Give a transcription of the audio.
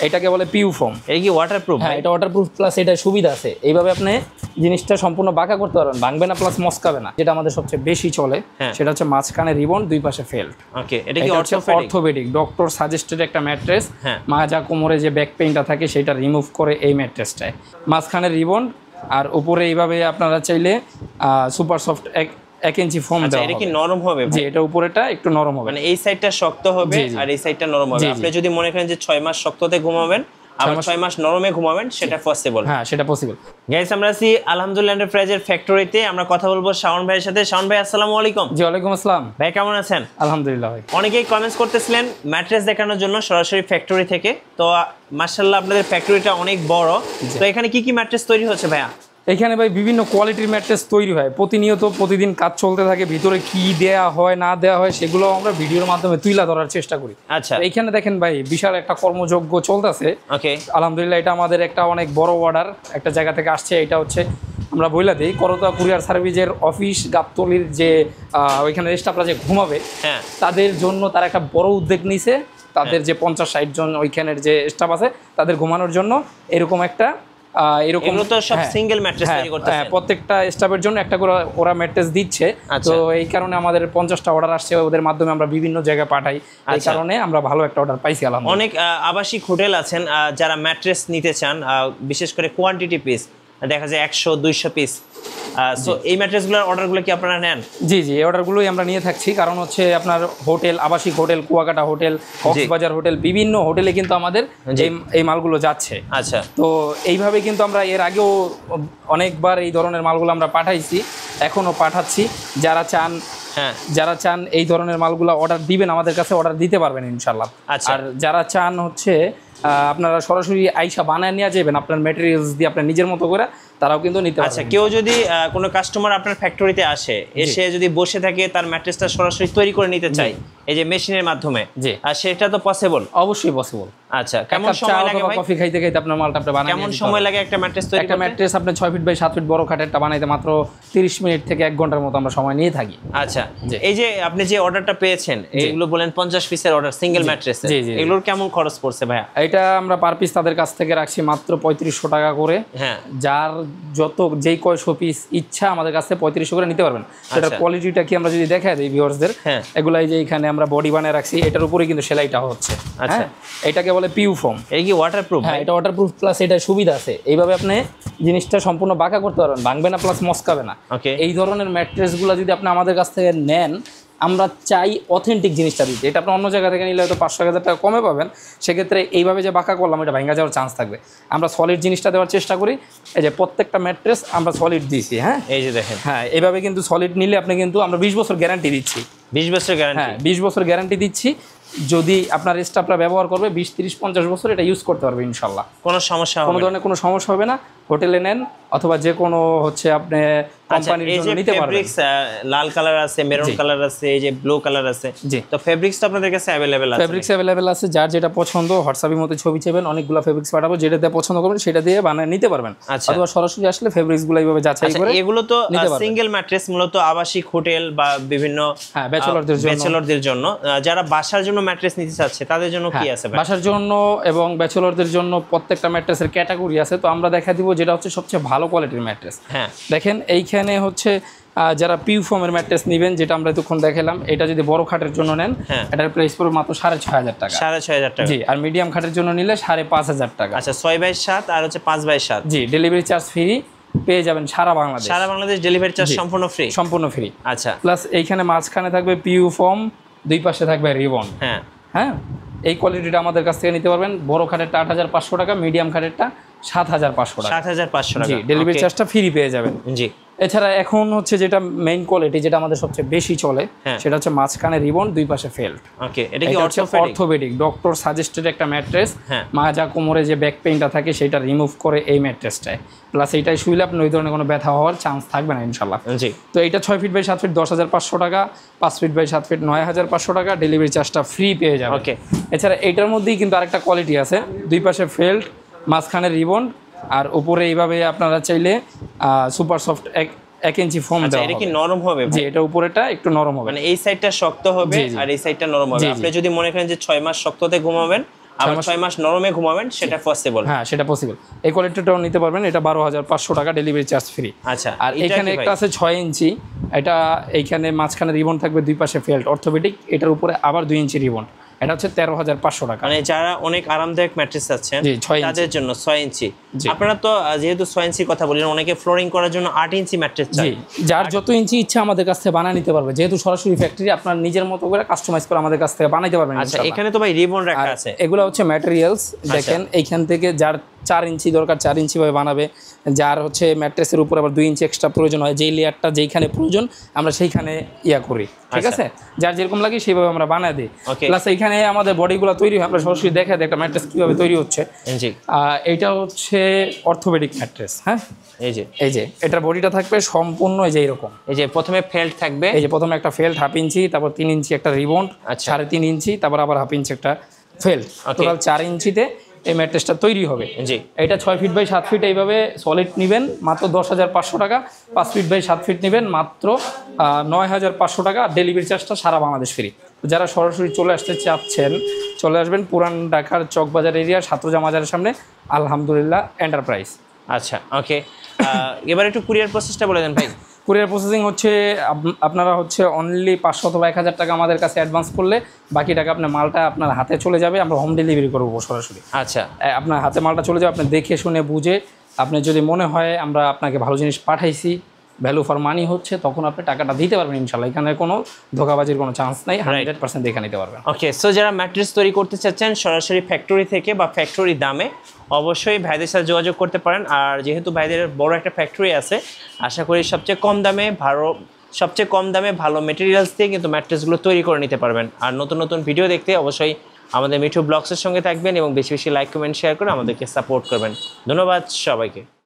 এটাকে বলে পিউ ফোম। এটা কি ওয়াটারপ্রুফ? হ্যাঁ, এটা ওয়াটারপ্রুফ প্লাস এটা সুবিধা আছে, এইভাবে আপনি জিনিসটা সম্পূর্ণ বাঁকা করতে পারবেন, ভাঙবে না প্লাস মস্কাবে না। যেটা আমাদের সবচেয়ে বেশি চলে সেটা হচ্ছে মাঝখানে রিবন, দুই পাশে ফেল্ট। ওকে, এটা কি অর্থোপেডিক ডক্টর সাজেস্টেড একটা ম্যাট্রেস। মাজা কোমরে যে ব্যাক পেইনটা থাকে সেটা রিমুভ করে এই ম্যাট্রেসটায়, মাঝখানে রিবন আর উপরে এইভাবে আপনারা চাইলে সুপার সফট 1 ইঞ্চি ফোম দেওয়া হবে। এটা কি নরম হবে? জি, এটা উপরেটা একটু নরম হবে, মানে এই সাইডটা শক্ত হবে আর এই সাইডটা নরম হবে। আপনি যদি মনে করেন যে 6 মাস শক্ততে ঘুমাবেন আবার 6 মাস নরমে ঘুমাবেন, সেটা পসিবল। হ্যাঁ, সেটা পসিবল। গাইস, আমরা আছি আলহামদুলিল্লাহ এন্টারপ্রাইজের ফ্যাক্টরিতে। আমরা কথা বলবো শাওন ভাইয়ের সাথে। শাওন ভাই, আসসালামু আলাইকুম। জি, ওয়ালাইকুম আসসালাম। ভাই কেমন আছেন? আলহামদুলিল্লাহ ভাই। অনেকেই কমেন্টস করতেছিলেন ম্যাট্রেস দেখানোর জন্য সরাসরি ফ্যাক্টরি থেকে। তো মাশাআল্লাহ আপনাদের ফ্যাক্টরিটা অনেক বড়। তো এখানে কি কি ম্যাট্রেস তৈরি হচ্ছে ভাইয়া? এখানে ভাই বিভিন্ন কোয়ালিটির ম্যাট্রেস তৈরি হয় প্রতিনিয়ত, প্রতিদিন কাজ চলতে থাকে। ভিতরে কি দেয়া হয় না দেয়া হয় সেগুলো আমরা ভিডিওর মাধ্যমে তুলে ধরার চেষ্টা করি। আচ্ছা, এইখানে দেখেন ভাই বিশাল একটা কর্মযজ্ঞ চলতেছে। ওকে, আলহামদুলিল্লাহ, এটা আমাদের একটা অনেক বড় অর্ডার একটা জায়গা থেকে আসছে। এটা হচ্ছে আমরা বইলা দিই করতোয়া কুরিয়ার সার্ভিসের অফিস গাবতলির যে ওইখানে স্টাফরা যে ঘুমাবে তাদের জন্য তারা একটা বড় উদ্যোগ নিছে। তাদের যে 50-60 জন ওইখানের যে স্টাফ আছে তাদের ঘুমানোর জন্য এরকম একটা এরকম তো সব সিঙ্গেল ম্যাট্রেস তৈরি করতেছে। প্রত্যেকটা স্টাফের জন্য একটা করে ওরা ম্যাট্রেস দিচ্ছে। তো এই কারণে আমাদের 50টা অর্ডার আসছে, ওদের মাধ্যমে আমরা বিভিন্ন জায়গায় পাঠাই। এই কারণে আমরা ভালো একটা অর্ডার পাইছি আলহামদুলিল্লাহ। অনেক আবাসিক হোটেল আছেন যারা ম্যাট্রেস নিতে চান, বিশেষ করে কোয়ান্টিটি পিস, দেখা যায় 100-200 পিস। সো এই ম্যাট্রেসগুলোর অর্ডারগুলো কি আপনারা নেন? জি জি, এই অর্ডারগুলোই আমরা নিয়ে থাকছি। কারণ হচ্ছে আপনার হোটেল, আবাসিক hotel, Kuakata hotel, Cox's Bazar hotel, বিভিন্ন হোটেলে কিন্তু আমাদের এই মালগুলো যাচ্ছে। আচ্ছা, তো এইভাবে কিন্তু আমরা এর আগেও অনেকবার এই ধরনের মালগুলো আমরা পাঠাইছি, এখনও পাঠাচ্ছি। যারা চান এই ধরনের মালগুলো অর্ডার দিবেন, আমাদের কাছে অর্ডার দিতে পারবেন ইনশাল্লাহ। আর যারা চান হচ্ছে আপনারা সরাসরি আইসা বানায় নিয়ে যাবেন আপনার ম্যাটেরিয়ালস দিয়ে আপনার নিজের মতো করে, তারাও কিন্তু নিতে পারবেন। আচ্ছা, কেউ যদি কোনো কাস্টমার আপনার ফ্যাক্টরিতে আসে, এসে যদি বসে থাকে তার ম্যাট্রেসটা সরাসরি তৈরি করে নিতে চায় এই যে মেশিনের মাধ্যমে, সেটা তো পসিবল? অবশ্যই পসিবল। আচ্ছা, কেমন সময় লাগে ভাই? কফি খাইতে খাইতে আপনার মালটা আপনি বানাই কেমন সময় লাগে একটা ম্যাট্রেস তৈরি করতে? একটা ম্যাট্রেস আপনি 6 ফিট বাই 7 ফিট বড় খাটেরটা বানাইতে মাত্র 30 মিনিট থেকে 1 ঘন্টার মতো আমরা সময় নিয়ে থাকি। আচ্ছা, এই যে আপনি যে অর্ডারটা পেয়েছেন, এইগুলো বলেন 50 পিসের অর্ডার সিঙ্গেল ম্যাট্রেস, এগুলোর কেমন খরচ পড়ছে ভাইয়া? এটা আমরা পার পিস তাদের কাছ থেকে রাখছি মাত্র 3500 টাকা করে। যার যত যেই কয়শো পিস ইচ্ছা আমাদের কাছে 3500 করে নিতে পারবেন। সেটার কোয়ালিটিটা কি আমরা যদি দেখাই দিই ভিউয়ার্সদের, এগুলাই যে এখানে আমরা বডি বানায় রাখছি, এটার উপরে কিন্তু সেলাইটা হচ্ছে। আচ্ছা, এটাকে বলে পিউ ফোম। এই কি ওয়াটারপ্রুফ? হ্যাঁ, এটা ওয়াটারপ্রুফ প্লাস এটা সুবিধা আছে, এইভাবে আপনি জিনিসটা সম্পূর্ণ বাঁকা করতে পারবেন, ভাঙবে না প্লাস মস্কাবে না। এই ধরনের ম্যাট্রেসগুলো যদি আপনি আমাদের কাছ থেকে নেন, আমরা চাই অথেন্টিক জিনিসটা দিতে। এটা আপনি অন্য জায়গা থেকে নিলে হয়তো 500-1000 টাকা কমে পাবেন, সেক্ষেত্রে এইভাবে যে বাঁকা করলাম এটা ভাঙা যাওয়ার চান্স থাকবে। আমরা সলিড জিনিসটা দেওয়ার চেষ্টা করি। এই যে প্রত্যেকটা ম্যাট্রেস আমরা সলিড দিয়েছি। হ্যাঁ, এই যে দেখেন, হ্যাঁ, এইভাবে কিন্তু সলিড নিলে আপনি কিন্তু আমরা 20 বছর গ্যারান্টি দিচ্ছি। 20 বছর গ্যারান্টি? হ্যাঁ, 20 বছর গ্যারান্টি দিচ্ছি। যদি আপনার স্টাফরা ব্যবহার করবে 20, 30, 50 বছর এটা ইউজ করতে পারবে ইনশাল্লাহ। কোনো সমস্যা হবে না? কোনো ধরনের কোনো সমস্যা হবে না। হোটেলে নেন অথবা যে কোনো হচ্ছে আপনি কোম্পানির জন্য নিতে পারবেন। ফেব্রিক্স লাল কালার আছে, মেরুন কালার আছে, এই যে ব্লু কালার আছে। তো ফেব্রিক্স তো আপনাদের কাছে अवेलेबल আছে? ফেব্রিক্স अवेलेबल আছে। যার যেটা পছন্দ হোয়াটসঅ্যাপের মধ্যে ছবি চাইবেন, অনেকগুলো ফেব্রিক্স পাঠাবো, যেটাতে পছন্দ করবেন সেটা দিয়ে বানিয়ে নিতে পারবেন। অথবা সরাসরি আসলে ফেব্রিক্সগুলো এইভাবে যাচাই করে। এগুলো তো সিঙ্গেল ম্যাট্রেস মূলত আবাসিক হোটেল বা বিভিন্ন ব্যাচেলরদের জন্য। যারা বাসার জন্য ম্যাট্রেস নিতে চাচ্ছে তাদের জন্য কি আছে? বাসার জন্য এবং ব্যাচেলরদের জন্য প্রত্যেকটা ম্যাট্রেসের ক্যাটাগরি আছে। তো আমরা দেখা দিব যেটা হচ্ছে সবচেয়ে ভালো কোয়ালিটির ম্যাট্রেস। হ্যাঁ, দেখেন এইখানে হচ্ছে যারা পিউ ফোমের ম্যাট্রেস নেবেন, যেটা আমরা এতক্ষণ দেখালাম, এটা যদি বড় খাটের জন্য নেন এটার প্রাইস পড়বে মাত্র 6500 টাকা। 6500 টাকা? জি। আর মিডিয়াম খাটের জন্য নিলে 5500 টাকা। আচ্ছা, 6x7 আর হচ্ছে 5x7? জি, ডেলিভারি চার্জ ফ্রি পেয়ে যাবেন সারা বাংলাদেশ। সারা বাংলাদেশ ডেলিভারি চার্জ সম্পূর্ণ ফ্রি? সম্পূর্ণ ফ্রি। আচ্ছা, প্লাস এইখানে মাঝখানে থাকবে পিউ ফোম, দুই পাশে থাকবে রিবন। হ্যাঁ হ্যাঁ, এই কোয়ালিটিটা আমাদের কাছ থেকে নিতে পারবেন। বড় খাটেরটা 8500 টাকা, মিডিয়াম খাটেরটা 7500 টাকা। 7500 টাকা? জি, ডেলিভারি চার্জটা ফ্রি পেয়ে যাবেন। জি। এছাড়া এখন হচ্ছে যেটা মেইন কোয়ালিটি, যেটা আমাদের সবচেয়ে বেশি চলে, সেটা হচ্ছে মাঝখানে রিবন, দুই পাশে ফেল্ট। ওকে, এটা কি অর্থোপেডিক ডক্টর সাজেস্টেড একটা ম্যাট্রেস। মাজা কোমরে যে ব্যাক পেইনটা থাকে সেটা রিমুভ করে এই ম্যাট্রেসটায়, প্লাস এইটাই শুইলে আপনার ওই ধরনের কোনো ব্যথা হওয়ার চান্স থাকবে না ইনশাল্লাহ। জি। তো এইটা 6 ফিট বাই 7 ফিট 10500 টাকা, 5 ফিট বাই 7 ফিট 9500 টাকা, ডেলিভারি চার্জটা ফ্রি পেয়ে যাবে। ওকে। এছাড়া এইটার মধ্যেই কিন্তু আরেকটা কোয়ালিটি আছে, দুই পাশে ফেল্ট, মাঝখানে রিবন, আর উপরে এইভাবে আপনারা চাইলে সুপার সফট 1 ইঞ্চি ফোম দেওয়া হবে। এটা কি নরম হবে? জি, এটা উপরেটা একটু নরম হবে, মানে এই সাইডটা শক্ত হবে আর এই সাইডটা নরম হবে। আপনি যদি মনে করেন যে 6 মাস শক্ততে ঘুমাবেন আবার 6 মাস নরমে ঘুমাবেন, সেটা পসিবল? হ্যাঁ, সেটা পসিবল। এই কোয়ালিটিটাও নিতে পারবেন, এটা 12,500 টাকা, ডেলিভারি চার্জ ফ্রি। আচ্ছা, আর এখানে একটা আছে 6 ইঞ্চি, এটা এইখানে মাঝখানে রিবন থাকবে, দুই পাশে ফেল্ট অর্থোপেডিক, এটার উপরে আবার 2 ইঞ্চি রিবন, এটা হচ্ছে 13,500 টাকা। মানে যারা অনেক আরামদায়ক ম্যাট্রেস আছেন তাদের জন্য 6 ইঞ্চি। আপনারা তো যেহেতু 6 ইঞ্চির কথা বললেন, অনেকে ফ্লোরিং করার জন্য 8 ইঞ্চি ম্যাট্রেস চায়। যার যত ইঞ্চি ইচ্ছা আমাদের কাছ থেকে বানিয়ে নিতে পারবে, যেহেতু সরাসরি ফ্যাক্টরি, আপনার নিজের মতো করে কাস্টমাইজ করে আমাদের কাছ থেকে বানাইতে পারবেন। আচ্ছা, এখানে তো ভাই রিবন রাখা আছে। এগুলো হচ্ছে ম্যাটেরিয়ালস, দেখেন এইখান থেকে যার 4 ইঞ্চি দরকার 4 ইঞ্চি ভাবে বানাবে, যার হচ্ছে ম্যাট্রেসের উপর আবার 2 ইঞ্চি এক্সট্রা প্রয়োজন হয়, যেই লেয়ারটা যেইখানে প্রয়োজন আমরা সেইখানে ইয়া করি, ঠিক আছে? যার যেরকম লাগে সেইভাবে আমরা বানাই দিই। প্লাস এইখানে আমাদের বডিগুলো তৈরি হয়, আমরা সরাসরি দেখা দিই একটা ম্যাট্রেস কীভাবে তৈরি হচ্ছে। এইটা হচ্ছে অর্থোপেডিক ম্যাট্রেস। হ্যাঁ, এই যে এটার বডিটা থাকবে সম্পূর্ণ এই যে এরকম, এই যে প্রথমে ফেল্ট থাকবে, এই যে প্রথমে একটা ফেল্ট 1/2 ইঞ্চি, তারপর 3 ইঞ্চি একটা রিবন্ড, 3.5 ইঞ্চি, তারপর আবার 1/2 ইঞ্চি একটা ফেল্ট, টোটাল 4 ইঞ্চিতে এই ম্যাট্রেসটা তৈরি হবে। এটা 6 ফিট বাই 7 ফিট এইভাবে সলিড নেবেন মাত্র 10,500 টাকা, 5 ফিট বাই 7 ফিট নেবেন মাত্র 9,500 টাকা, ডেলিভারি চার্জটা সারা বাংলাদেশ ফ্রি। যারা সরাসরি চলে আসতে চাচ্ছেন চলে আসবেন পুরান ঢাকার চকবাজার এরিয়া, সাতরোজা মাজারের সামনে আলহামদুলিল্লাহ এন্টারপ্রাইজ। আচ্ছা, ওকে। এবার একটু কুরিয়ার প্রসেসটা বলে দেন ভাই। কুরিয়ার প্রসেসিং হচ্ছে আপনারা হচ্ছে অনলি 500 অথবা 1,000 টাকা আমাদের কাছে অ্যাডভান্স করলে বাকি টাকা আপনার মালটা আপনার হাতে চলে যাবে, আমরা হোম ডেলিভারি করবো সরাসরি। আচ্ছা, আপনার হাতে মালটা চলে যাবে, আপনি দেখে শুনে বুঝে, আপনি যদি মনে হয় আমরা আপনাকে ভালো জিনিস পাঠাইছি, ভ্যালু ফর মানি হচ্ছে, তখন আপনি টাকাটা দিতে পারবেন ইনশাল্লাহ। এখানে কোনো ধোকাবাজির কোনো চান্স নাই, 100% দেখে নিতে পারবেন। ওকে, সো যারা ম্যাট্রেস তৈরি করতে চাচ্ছেন সরাসরি ফ্যাক্টরি থেকে বা ফ্যাক্টরি দামে, অবশ্যই ভাইদের সাথে যোগাযোগ করতে পারেন। আর যেহেতু ভাইদের বড় একটা ফ্যাক্টরি আছে, আশা করি সবচেয়ে কম দামে ভালো মেটেরিয়ালস দিয়ে কিন্তু ম্যাট্রেসগুলো তৈরি করে নিতে পারবেন। আর নতুন নতুন ভিডিও দেখতে অবশ্যই আমাদের মিঠু ব্লগসের সঙ্গে থাকবেন এবং বেশি বেশি লাইক, কমেন্ট, শেয়ার করে আমাদেরকে সাপোর্ট করবেন। ধন্যবাদ সবাইকে।